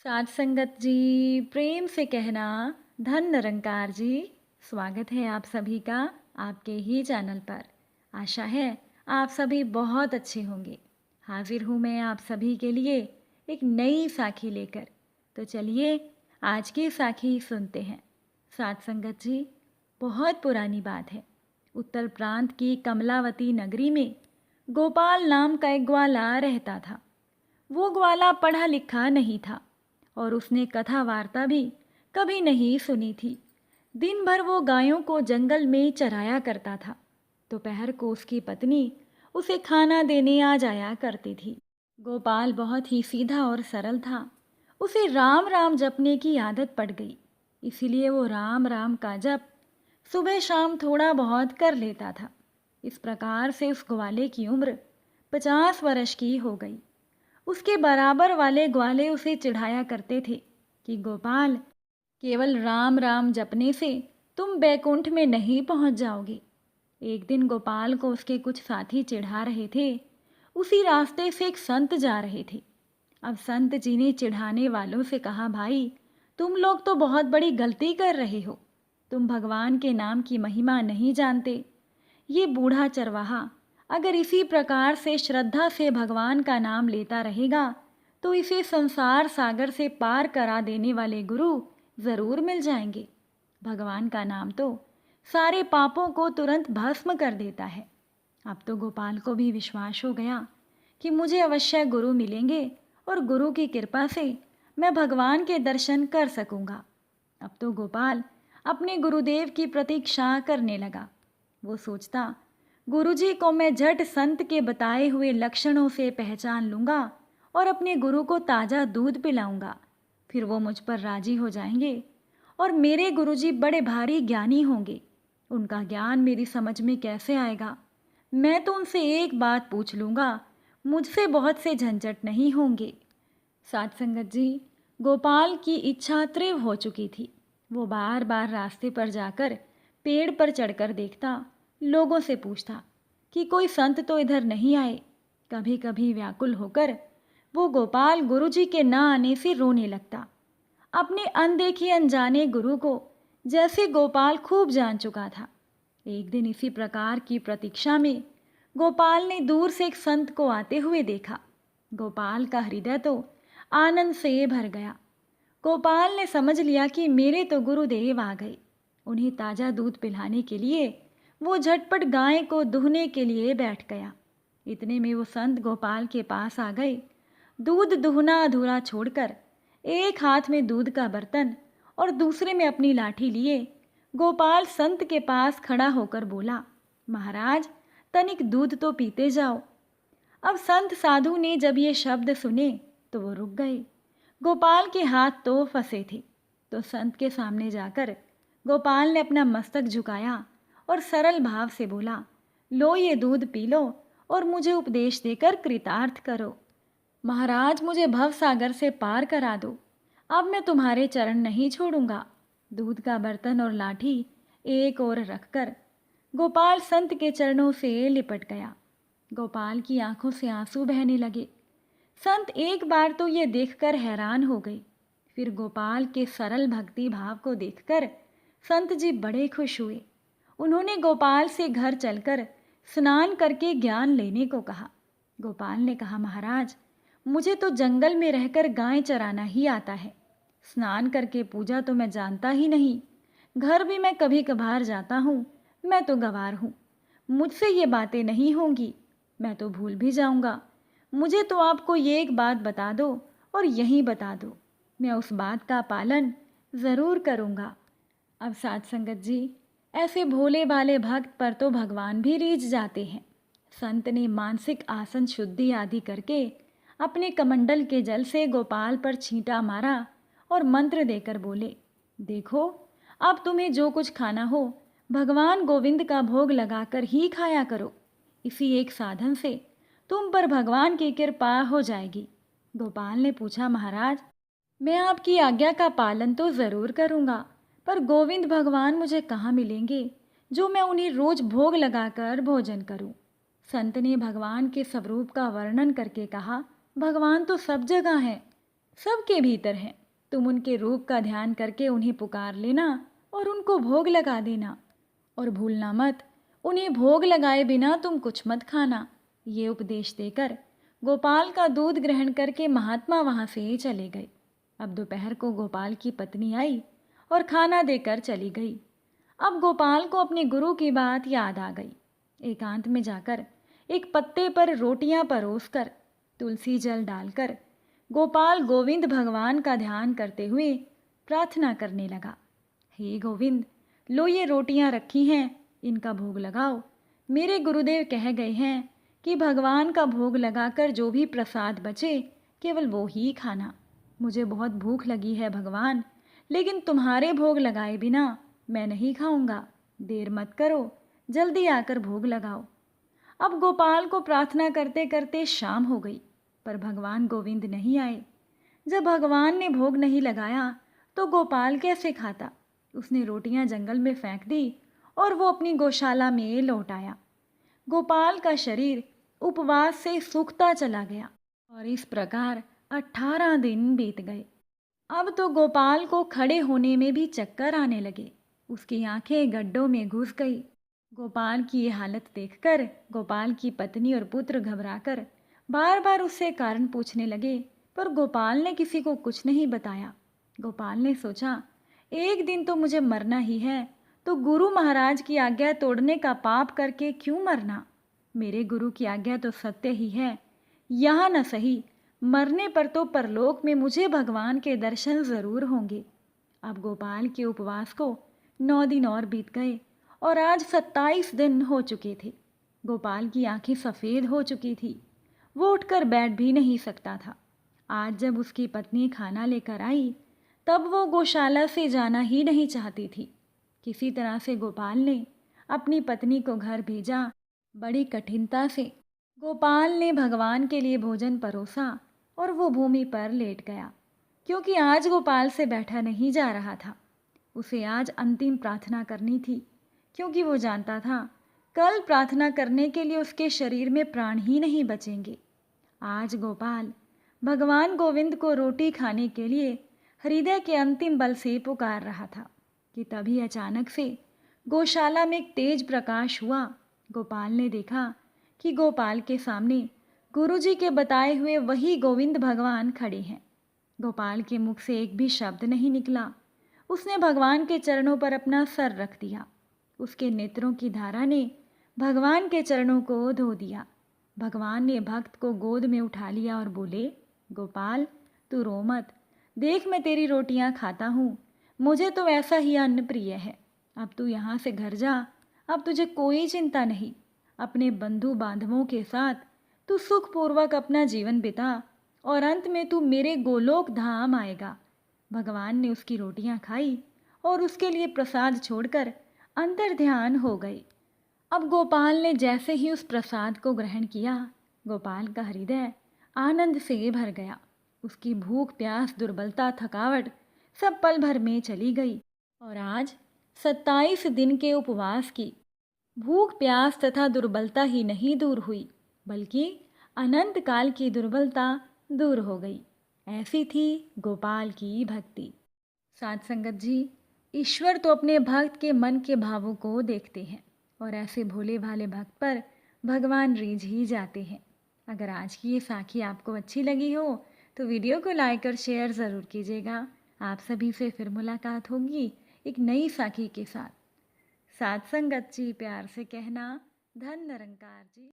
साथ संगत जी, प्रेम से कहना धन निरंकार जी। स्वागत है आप सभी का आपके ही चैनल पर। आशा है आप सभी बहुत अच्छे होंगे। हाजिर हूँ मैं आप सभी के लिए एक नई साखी लेकर। तो चलिए आज की साखी सुनते हैं। साथ संगत जी, बहुत पुरानी बात है। उत्तर प्रांत की कमलावती नगरी में गोपाल नाम का एक ग्वाला रहता था। वो ग्वाला पढ़ा लिखा नहीं था और उसने कथा वार्ता भी कभी नहीं सुनी थी। दिन भर वो गायों को जंगल में चराया करता था। दोपहर को उसकी पत्नी उसे खाना देने आ जाया करती थी। गोपाल बहुत ही सीधा और सरल था। उसे राम राम जपने की आदत पड़ गई। इसीलिए वो राम राम का जप सुबह शाम थोड़ा बहुत कर लेता था। इस प्रकार से उस ग्वाले की उम्र 50 वर्ष की हो गई। उसके बराबर वाले ग्वाले उसे चिढ़ाया करते थे कि गोपाल, केवल राम राम जपने से तुम बैकुंठ में नहीं पहुंच जाओगे। एक दिन गोपाल को उसके कुछ साथी चिढ़ा रहे थे। उसी रास्ते से एक संत जा रहे थे। अब संत जी ने चिढ़ाने वालों से कहा, भाई तुम लोग तो बहुत बड़ी गलती कर रहे हो। तुम भगवान के नाम की महिमा नहीं जानते। ये बूढ़ा चरवाहा अगर इसी प्रकार से श्रद्धा से भगवान का नाम लेता रहेगा तो इसे संसार सागर से पार करा देने वाले गुरु ज़रूर मिल जाएंगे। भगवान का नाम तो सारे पापों को तुरंत भस्म कर देता है। अब तो गोपाल को भी विश्वास हो गया कि मुझे अवश्य गुरु मिलेंगे और गुरु की कृपा से मैं भगवान के दर्शन कर सकूंगा। अब तो गोपाल अपने गुरुदेव की प्रतीक्षा करने लगा। वो सोचता, गुरुजी को मैं झट संत के बताए हुए लक्षणों से पहचान लूंगा और अपने गुरु को ताज़ा दूध पिलाऊंगा। फिर वो मुझ पर राजी हो जाएंगे और मेरे गुरुजी बड़े भारी ज्ञानी होंगे। उनका ज्ञान मेरी समझ में कैसे आएगा? मैं तो उनसे एक बात पूछ लूंगा, मुझसे बहुत से झंझट नहीं होंगे। साथ संगत जी, गोपाल की इच्छा तीव्र हो चुकी थी। वो बार बार रास्ते पर जाकर पेड़ पर चढ़कर देखता, लोगों से पूछता कि कोई संत तो इधर नहीं आए। कभी कभी व्याकुल होकर वो गोपाल गुरुजी के न आने से रोने लगता। अपने अनदेखे अनजाने गुरु को जैसे गोपाल खूब जान चुका था। एक दिन इसी प्रकार की प्रतीक्षा में गोपाल ने दूर से एक संत को आते हुए देखा। गोपाल का हृदय तो आनंद से भर गया। गोपाल ने समझ लिया कि मेरे तो गुरुदेव आ गए। उन्हें ताज़ा दूध पिलाने के लिए वो झटपट गाय को दूहने के लिए बैठ गया। इतने में वो संत गोपाल के पास आ गए। दूध दूहना अधूरा छोड़कर एक हाथ में दूध का बर्तन और दूसरे में अपनी लाठी लिए गोपाल संत के पास खड़ा होकर बोला, महाराज तनिक दूध तो पीते जाओ। अब संत साधु ने जब ये शब्द सुने तो वो रुक गए। गोपाल के हाथ तो फंसे थे। तो संत के सामने जाकर गोपाल ने अपना मस्तक झुकाया और सरल भाव से बोला, लो ये दूध पी लो और मुझे उपदेश देकर कृतार्थ करो। महाराज मुझे भव सागर से पार करा दो। अब मैं तुम्हारे चरण नहीं छोड़ूंगा। दूध का बर्तन और लाठी एक ओर रखकर गोपाल संत के चरणों से लिपट गया। गोपाल की आंखों से आंसू बहने लगे। संत एक बार तो ये देखकर हैरान हो गए। फिर गोपाल के सरल भक्ति भाव को देखकर संत जी बड़े खुश हुए। उन्होंने गोपाल से घर चलकर स्नान करके ज्ञान लेने को कहा। गोपाल ने कहा, महाराज मुझे तो जंगल में रहकर गाय चराना ही आता है। स्नान करके पूजा तो मैं जानता ही नहीं। घर भी मैं कभी कभार जाता हूँ। मैं तो गंवार हूँ। मुझसे ये बातें नहीं होंगी। मैं तो भूल भी जाऊँगा। मुझे तो आपको ये एक बात बता दो और यहीं बता दो। मैं उस बात का पालन ज़रूर करूँगा। अब साथ संगत जी, ऐसे भोले भाले भक्त पर तो भगवान भी रीझ जाते हैं। संत ने मानसिक आसन शुद्धि आदि करके अपने कमंडल के जल से गोपाल पर छींटा मारा और मंत्र देकर बोले, देखो अब तुम्हें जो कुछ खाना हो भगवान गोविंद का भोग लगाकर ही खाया करो। इसी एक साधन से तुम पर भगवान की कृपा हो जाएगी। गोपाल ने पूछा, महाराज मैं आपकी आज्ञा का पालन तो ज़रूर करूँगा, पर गोविंद भगवान मुझे कहाँ मिलेंगे जो मैं उन्हें रोज भोग लगाकर भोजन करूं? संत ने भगवान के स्वरूप का वर्णन करके कहा, भगवान तो सब जगह है। सबके भीतर हैं। तुम उनके रूप का ध्यान करके उन्हें पुकार लेना और उनको भोग लगा देना। और भूलना मत, उन्हें भोग लगाए बिना तुम कुछ मत खाना। ये उपदेश देकर गोपाल का दूध ग्रहण करके महात्मा वहां से चले गए। अब दोपहर को गोपाल की पत्नी आई और खाना देकर चली गई। अब गोपाल को अपने गुरु की बात याद आ गई। एकांत में जाकर एक पत्ते पर रोटियां परोसकर तुलसी जल डालकर गोपाल गोविंद भगवान का ध्यान करते हुए प्रार्थना करने लगा। हे गोविंद, लो ये रोटियां रखी हैं, इनका भोग लगाओ। मेरे गुरुदेव कह गए हैं कि भगवान का भोग लगाकर जो भी प्रसाद बचे केवल वो ही खाना। मुझे बहुत भूख लगी है भगवान, लेकिन तुम्हारे भोग लगाए बिना मैं नहीं खाऊंगा। देर मत करो, जल्दी आकर भोग लगाओ। अब गोपाल को प्रार्थना करते करते शाम हो गई, पर भगवान गोविंद नहीं आए। जब भगवान ने भोग नहीं लगाया तो गोपाल कैसे खाता? उसने रोटियां जंगल में फेंक दी और वो अपनी गौशाला में लौट आया। गोपाल का शरीर उपवास से सूखता चला गया और इस प्रकार 18 दिन बीत गए। अब तो गोपाल को खड़े होने में भी चक्कर आने लगे। उसकी आंखें गड्ढों में घुस गई। गोपाल की ये हालत देखकर गोपाल की पत्नी और पुत्र घबराकर बार बार उससे कारण पूछने लगे, पर गोपाल ने किसी को कुछ नहीं बताया। गोपाल ने सोचा, एक दिन तो मुझे मरना ही है, तो गुरु महाराज की आज्ञा तोड़ने का पाप करके क्यों मरना? मेरे गुरु की आज्ञा तो सत्य ही है। यहाँ न सही, मरने पर तो परलोक में मुझे भगवान के दर्शन जरूर होंगे। अब गोपाल के उपवास को 9 दिन और बीत गए और आज 27 दिन हो चुके थे। गोपाल की आंखें सफ़ेद हो चुकी थी। वो उठकर बैठ भी नहीं सकता था। आज जब उसकी पत्नी खाना लेकर आई, तब वो गौशाला से जाना ही नहीं चाहती थी। किसी तरह से गोपाल ने अपनी पत्नी को घर भेजा। बड़ी कठिनता से गोपाल ने भगवान के लिए भोजन परोसा और वो भूमि पर लेट गया, क्योंकि आज गोपाल से बैठा नहीं जा रहा था। उसे आज अंतिम प्रार्थना करनी थी, क्योंकि वो जानता था कल प्रार्थना करने के लिए उसके शरीर में प्राण ही नहीं बचेंगे। आज गोपाल भगवान गोविंद को रोटी खाने के लिए हृदय के अंतिम बल से पुकार रहा था कि तभी अचानक से गौशाला में एक तेज प्रकाश हुआ। गोपाल ने देखा कि गोपाल के सामने गुरुजी के बताए हुए वही गोविंद भगवान खड़े हैं। गोपाल के मुख से एक भी शब्द नहीं निकला। उसने भगवान के चरणों पर अपना सर रख दिया। उसके नेत्रों की धारा ने भगवान के चरणों को धो दिया। भगवान ने भक्त को गोद में उठा लिया और बोले, गोपाल, तू रो मत। देख, मैं तेरी रोटियां खाता हूँ। मुझे तो ऐसा ही अन्न प्रिय है। अब तू यहाँ से घर जा। अब तुझे कोई चिंता नहीं। अपने बंधु बांधवों के साथ तू सुखपूर्वक अपना जीवन बिता और अंत में तू मेरे गोलोक धाम आएगा। भगवान ने उसकी रोटियां खाई और उसके लिए प्रसाद छोड़कर अंतर ध्यान हो गए। अब गोपाल ने जैसे ही उस प्रसाद को ग्रहण किया, गोपाल का हृदय आनंद से भर गया। उसकी भूख, प्यास, दुर्बलता, थकावट सब पल भर में चली गई और आज 27 दिन के उपवास की भूख, प्यास तथा दुर्बलता ही नहीं दूर हुई, बल्कि अनंत काल की दुर्बलता दूर हो गई। ऐसी थी गोपाल की भक्ति। साध संगत जी, ईश्वर तो अपने भक्त के मन के भावों को देखते हैं और ऐसे भोले भाले भक्त पर भगवान रीझ ही जाते हैं। अगर आज की ये साखी आपको अच्छी लगी हो तो वीडियो को लाइक और शेयर ज़रूर कीजिएगा। आप सभी से फिर मुलाकात होगी एक नई साखी के साथ। साध संगत जी, प्यार से कहना, धन निरंकार जी।